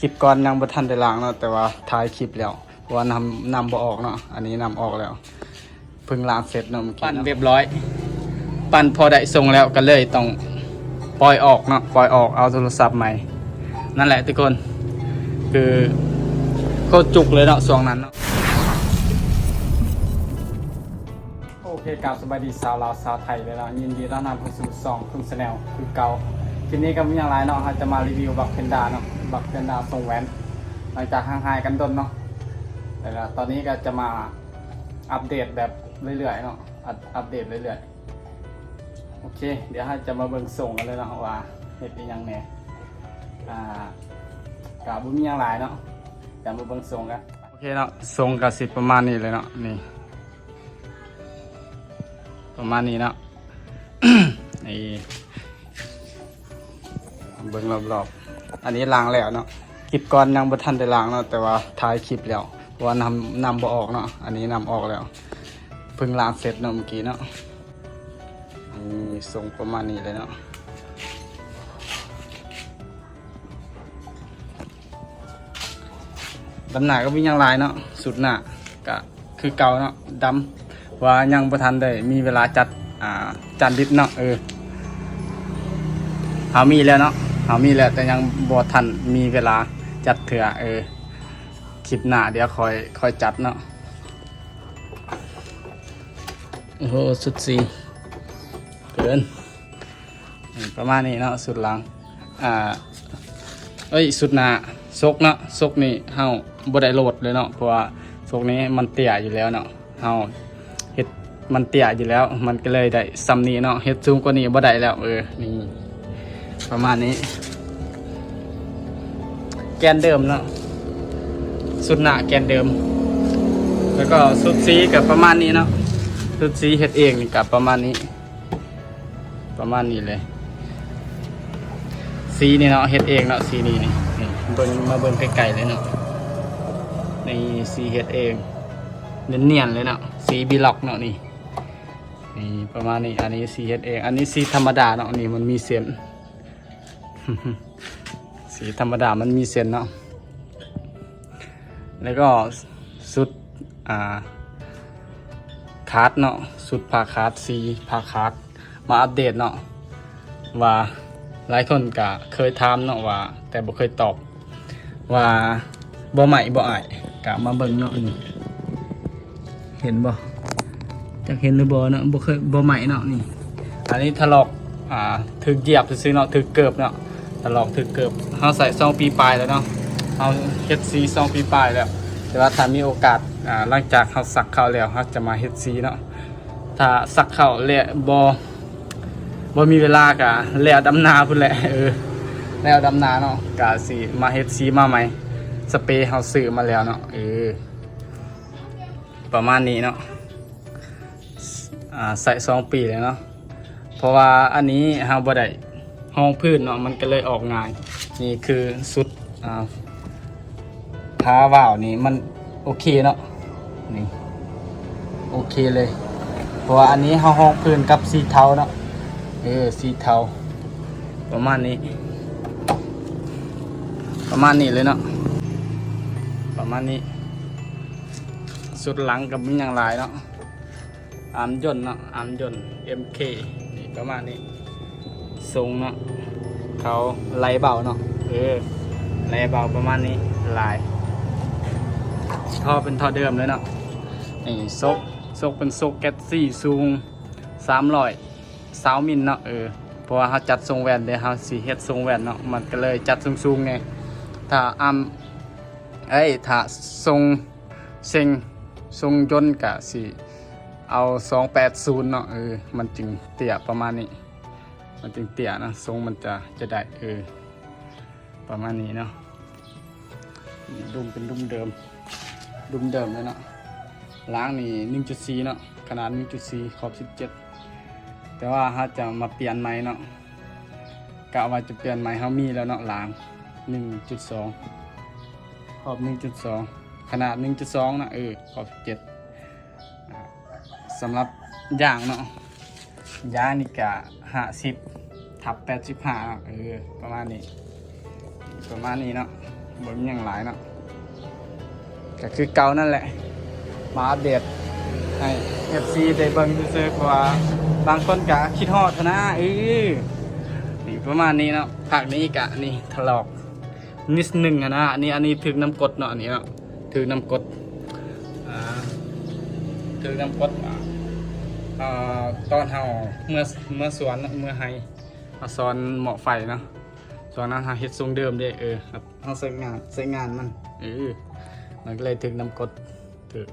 คลิปก่อนยังบ่ทันได้ล้างเนาะแต่ว่าถ่ายคลิปแล้วว่านำบ่ออกเนาะอันนี้นำออกแล้วเพิ่งล้างเสร็จเนาะเมื่อกี้ปั้นเรียบร้อยปั้นพอได้ส่งแล้วก็เลยต้องปล่อยออกเนาะปล่อยออกเอาโทรศัพท์ใหม่นั่นแหละทุกคนคือโคตรจุกเลยเนาะช่วงนั้นเนาะโอเคกราบสบายดีสาวลาวสาวไทยเลยเนาะยินดีต้อนรับเข้าสู่2 ทุ่ม Channel คือเก่าคลิปนี้ก็มีอย่างไรเนาะเราจะมารีวิวบักเพนดาเนาะบักเพนดาทรงแหวนหลังจากห่างหายกันดนเนาะแต่ตอนนี้ก็จะมาอัปเดตแบบเรื่อยๆเนาะอัปเดตเรื่อยๆโอเคเดี๋ยวเราจะมาเบิ่งส่งกันเลยเนาะว่าเฮ็ดอีหยังแหน่กับบุ้มีอย่างไรเนาะจะมาเบิ่งส่งกันโอเคเนาะส่งกับสิประมาณนี้เลยเนาะนี่ประมาณนี้เนาะ นี่เบิ่งรอบๆอันนี้ล้างแล้วเนาะคลิปก่อนยังบ่ทันได้ล้างเนาะแต่ว่าถ่ายคลิปแล้วว่านำบ่ออกเนาะอันนี้นำออกแล้วเพิ่งล้างเสร็จเนาะเมื่อกี้เนาะนี่ส่งประมาณนี้เลยเนาะดำหน้าก็มีอย่างไรเนาะสุดหน้าก็คือเก่าเนาะดำว่ายังบ่ทันได้มีเวลาจัดจานดิบเนาะเฮามีแล้วเนาะเฮามีแล้วแต่ยังบ่ทันมีเวลาจัดเถื่อคลิปหน้าเดี๋ยวคอยจัดเนาะโอ้โหสุดสีเกินประมาณนี้เนาะสุดหลังสุดหน้าซกเนาะซกนี่เฮาบ่ได้โหลดเลยเนาะเพราะว่าซกนี้มันเตี้ยอยู่แล้วเนาะเฮาเฮ็ดมันเตี้ยอยู่แล้วมันก็เลยได้ซ้ำนี้เนาะเฮ็ดสูงกว่านี้บ่ได้แล้วนี่ประมาณนี้แกนเดิมเนาะสุดหน้าแกนเดิมแล้วก็สุดสีกับประมาณนี้เนาะสุดสีเฮ็ดเองนี่กับประมาณนี้เลยสีนี่เนาะเฮ็ดเองเนาะสีนี้นี่เบิ่งไกลๆเลยเนาะนี่สีเฮ็ดเองเนียนๆเลยเนาะสีบีล็อกเนาะนี่ประมาณนี้อันนี้สีเฮ็ดเองอันนี้สีธรรมดาเนาะนี่มันมีเส้น สีธรรมดามันมีเส้นเนาะแล้วก็สุดคาร์ดเนาะสุดผ้าคาร์ดสีผ้าคาร์ดมาอัปเดตเนาะว่าหลายคนก็เคยถามเนาะว่าแต่บ่เคยตอบว่าบ่ใหม่บ่อายก็มาเบิ่งเนาะนี่เห็นบ่จักเห็นหรือบ่เนาะบ่ใหม่เนาะนี่อันนี้ถลอกถึกเหยียบซื่อๆเนาะถึกเกิบเนาะถลอกถึกเกิบเฮาใส่2 ปีปลายแล้วเนาะเฮาเฮ็ดสี2 ปีปลายแล้วแต่ว่าถ้ามีโอกาสหลังจากเฮาสักเข้าแล้วเฮาจะมาเฮ็ดสีเนาะถ้าสักเข้าแล้วบ่มีเวลากะแล้วดำนาพุ่นแหละแล้วดำนาเนาะกะสิมาเฮ็ดสีมาใหม่สเปรย์เฮาซื้อมาแล้วเนาะประมาณนี้เนาะใส่2 ปีเลยเนาะเพราะว่าอันนี้เฮาบ่ได้ห้องพื้นเนาะมันก็เลยออกง่ายนี่คือสุดผ้าว่าวนี่มันโอเคเนาะนี่โอเคเลยเพราะว่าอันนี้เฮาห้องพื้นกับสีเทาเนาะสีเทาประมาณนี้เลยเนาะประมาณนี้สุดหลังกับมีอย่างไรเนาะอาร์มยนต์เนาะอาร์มยนต์ MK นี่ประมาณนี้ทรงเนาะเขาไหลเบาเนาะไหลเบาประมาณนี้ลายท่อเป็นท่อเดิมเลยเนาะนี่ซกเป็นซกแก๊สซี่สูง300 มิลเนาะเพราะว่าเขาจัดทรงแวนเดี๋ยวเขาสีเฮ็ดทรงแวนเนาะมันก็เลยจัดสูงไงถ้าถ้าทรงเซ็งทรงยนต์กะสีเอา280เนาะมันจึงเตี้ยประมาณนี้มันจึงเตี้ยนะทรงมันจะได้ประมาณนี้เนาะดุมเป็นดุมเดิมเลยเนาะล้างนี่ 1.4 เนาะขนาด 1.4 ขอบ 17แต่ว่าถ้าจะมาเปลี่ยนใหม่เนาะกะว่าจะเปลี่ยนใหม่เขามีแล้วเนาะล้าง 1.2 ขอบ 1.2 ขนาด 1.2 นะขอบ 17สำหรับย่างเนาะย่างนี่กะ50/85ประมาณนี้เนาะ บ่มีหยังหลายเนาะก็คือเก่านั่นแหละมาอัปเดตให้ FC ได้เบิ่งซื่อๆเพราะว่าบางคนก็คิดฮอดนะนี่ประมาณนี้เนาะภาคนี้ก็นี่ถลอกนิดนึงนะอันนี้ถึงน้ำกรดเนาะอันนี้เนาะถึงน้ำกรดถึงน้ำกรดตอนเฮาเมื่อสวนเมื่อไฮสอนหมอไฟเนาะสอนนั้นเฮ็ดทรงเดิมเด้ครับเฮาใช้งานมันมันก็เลยถึงน้ำกรดถึง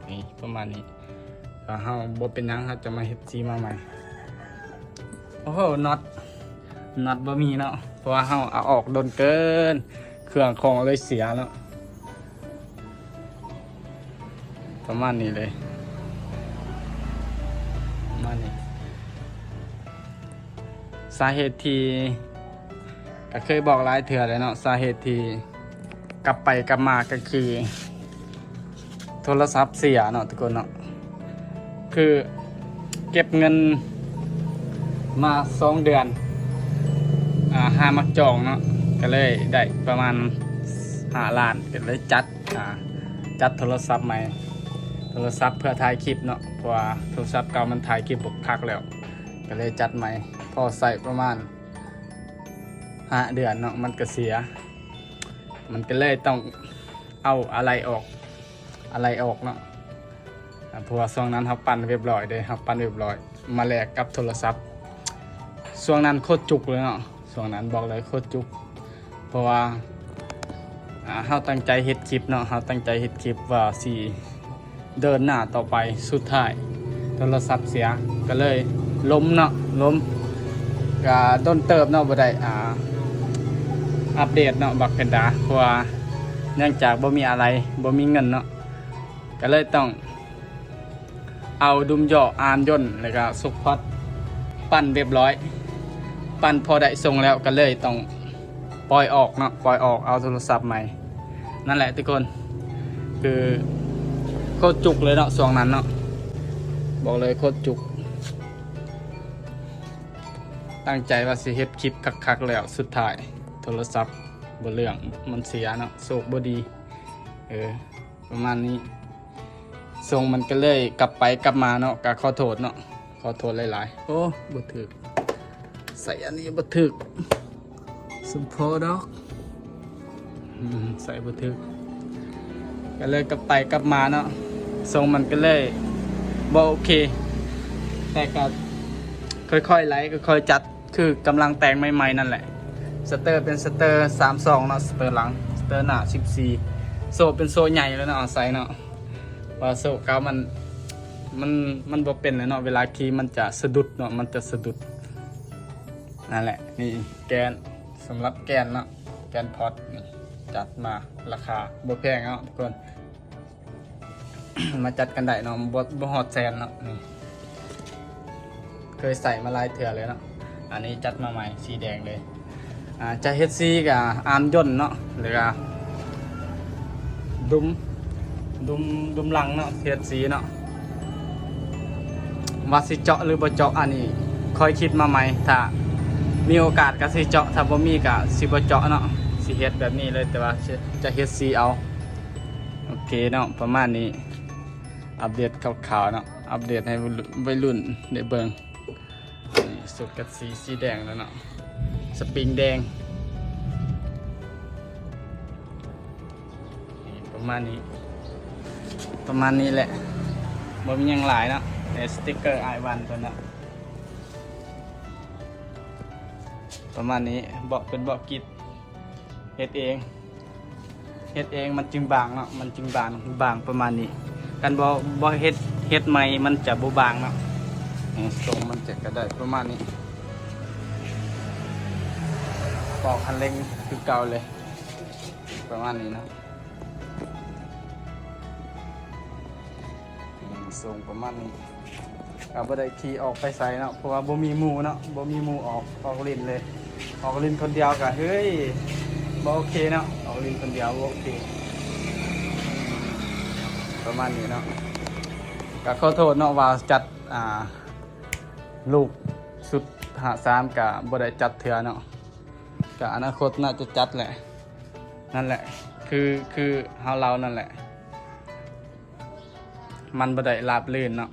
นี่ประมาณนี้ถ้าเฮาบ่เป็นหยังเฮาจะมาเฮ็ดซีมาใหม่โอ้โหน็อตบ่มีเนาะเพราะว่าเฮาเอาออกโดนเกินเครื่องของเลยเสียเนาะประมาณนี้เลยประมาณนี้สาเหตุที่ก็เคยบอกหลายเทื่อเลยเนาะสาเหตุที่กลับไปกลับมาก็คือโทรศัพท์เสียเนาะทุกคนเนาะคือเก็บเงินมา2 เดือนหามักจองเนาะก็เลยได้ประมาณ5 ล้านก็เลยจัดโทรศัพท์ใหม่โทรศัพท์เพื่อถ่ายคลิปเนาะเพราะว่าโทรศัพท์เก่ามันถ่ายคลิปบกคักแล้วก็เลยจัดใหม่พอใส่ประมาณ5 เดือนเนาะมันก็เสียมันก็เลยต้องเอาอะไรออกเนาะเพราะว่าช่วงนั้นเขาปั่นเรียบร้อยเลยเขาปั่นเรียบร้อยมาแลกกับโทรศัพท์ช่วงนั้นโคตรจุกเลยเนาะช่วงนั้นบอกเลยโคตรจุกเพราะว่าเขาตั้งใจเฮ็ดคลิปเนาะเขาตั้งใจเฮ็ดคลิปว่าสิเดินหน้าต่อไปสุดท้ายโทรศัพท์เสียก็เลยล้มก็ต้นเติบเนาะบ่ได้อัปเดตเนาะบักเพนดาเพราะว่าเนื่องจากบ่มีเงินเนาะก็เลยต้องเอาดุมย่ออานย่นแล้วก็สุกพัดปั้นเรียบร้อยปั้นพอได้ทรงแล้วก็เลยต้องปล่อยออกเนาะปล่อยออกเอาโทรศัพท์ใหม่นั่นแหละทุกคนคือโคตรจุกเลยเนาะช่วงนั้นเนาะบอกเลยโคตรจุกตั้งใจว่าสิเฮ็ดคลิปคักๆแล้วสุดท้ายโทรศัพท์บ่เรื่องมันเสียเนาะโศกบ่ดีประมาณนี้ทรงมันก็เลยกลับไปกลับมาเนาะก็ขอโทษเนาะขอโทษหลายๆโอ้บ่ถึกใส่อันนี้บ่ถึกสมพอดอกใส่บ่ถึกก็เลยกลับไปกลับมาเนาะทรงมันก็เลยบ่โอเคแต่ก็ค่อยๆไล่ค่อยๆจัดคือกำลังแต่งใหม่ๆนั่นแหละสเตอร์เป็นสเตอร์32เนาะสเตอร์หลังสเตอร์หน้า14โซ่เป็นโซ่ใหญ่แล้วเนาะใส่เนาะว่าโซ่เก่ามันบ่เป็นเลยเนาะเวลาขี่มันจะสะดุดเนาะมันจะสะดุดนั่นแหละนี่แกนสำหรับแกนเนาะแกนพอดนี่จัดมาราคาบ่แพงเนาะทุกคน มาจัดกันได้เนาะบ่ฮอดแสนเนาะนี่เคยใส่มาหลายเทื่อเลยเนาะอันนี้จัดมาใหม่สีแดงเลยจะเฮ็ดซีกับอาร์มย่นเนาะหรือว่าดุมหลังเนาะเฮ็ดสีเนาะว่าสิเจาะหรือบ่เจาะอันนี้ค่อยคิดมาใหม่ถ้ามีโอกาสก็สิเจาะถ้าบ่มีก็สิบ่เจาะเนาะสิเฮ็ดแบบนี้เลยแต่ว่าจะเฮ็ดสีเอาโอเคเนาะประมาณนี้อัปเดตข่าวๆเนาะอัปเดตให้วัยรุ่นได้เบิ่งนี่สุดกับสีแดงแล้วเนาะสปริงแดงประมาณนี้แหละบ่มีหยังหลายเนาะในสติ๊กเกอร์ไอวันตัวนั้นประมาณนี้เบาะเป็นเบาะกิดเฮ็ดเองมันจึงบางเนาะมันจึงบางประมาณนี้กันบ่เฮ็ดใหม่มันจะบ่บางเนาะทรงมันจะก็ได้ประมาณนี้ปอกคันเร่งคือเก่าเลยประมาณนี้นะทรงประมาณนี้เอาบ่ได้ขี่ออกไปใส่เนาะเพราะว่าบ่มีหมู่เนาะบ่มีหมู่ออกเล่นเลยออกเล่นคนเดียวก็เฮ้ยบ่โอเคเนาะออกเล่นคนเดียวบ่โอเคประมาณนี้เนาะก็ขอโทษเนาะว่าจัดลูกสุด53ก็บ่ได้จัดเทื่อเนาะก็อนาคตน่าจะจัดแหละ นั่นแหละคือเรานั่นแหละมันบ่ได้ราบรื่นเนาะ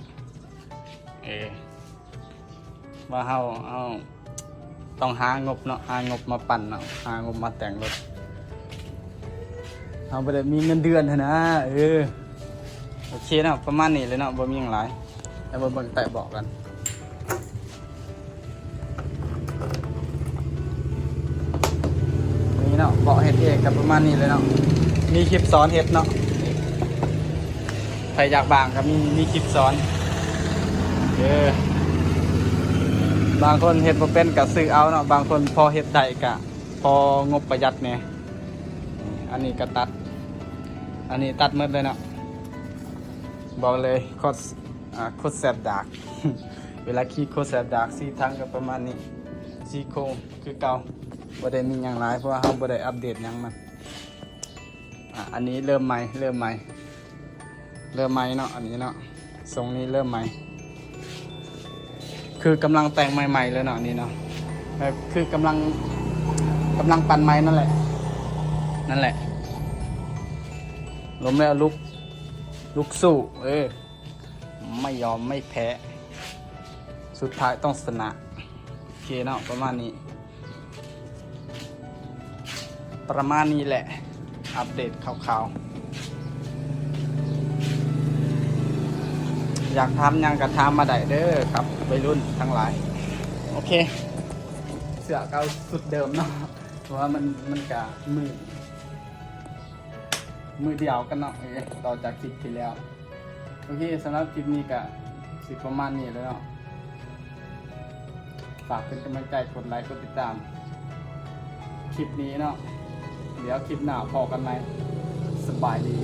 ว่าเฮาต้องหางบเนาะหางบมาปั่นเนาะหางบมาแต่งรถเฮาบ่ได้มีเงินเดือนหั้นนะโอเคเนาะประมาณนี้เลยเนาะบ่มีหยังหลายแล้วเบิ่งแตะบอกกันนี่เนาะเบาะเฮ็ดเองกับประมาณนี้เลยเนาะมีคลิปสอนเฮ็ดเนาะใครอยากบางก็มีคลิปสอนบางคนเฮ็ดบ่เป็นก็ซื้อเอาเนาะบางคนพอเฮ็ดได้ก็พองบประหยัดเนี่ยอันนี้ก็ตัดอันนี้ตัดหมดเลยเนาะบอกเลยโคตรแสบดาก เวลาขี่โคตรแสบดากสีทางก็ประมาณนี้สีโครงคือเก่าบ่ได้มีหยังหลายเพราะว่าเฮาบ่ได้อัปเดตหยังมันอันนี้เริ่มใหม่เนาะอันนี้เนาะทรงนี้เริ่มใหม่คือกำลังแต่งใหม่ๆเลยเนาะนี่เนาะแบบคือกำลังปั่นไม้นั่นแหละล้มแล้วลุกสู้ไม่ยอมไม่แพ้สุดท้ายต้องชนะโอเคเนาะประมาณนี้แหละอัปเดตข่าวอยากทำยังกระทำมาได้เด้อครับวัยรุ่นทั้งหลายโอเคเสื้อเก่าสุดเดิมเนาะเพราะว่ามันกะมือเดียวกันเนาะต่อจากคลิปที่แล้วโอเคสำหรับคลิปนี้กะสิประมาณนี้แล้วเนาะฝากเป็นกำลังใจกดไลค์กดติดตามคลิปนี้เนาะเดี๋ยวคลิปหน้าพอกันไหมสบายดี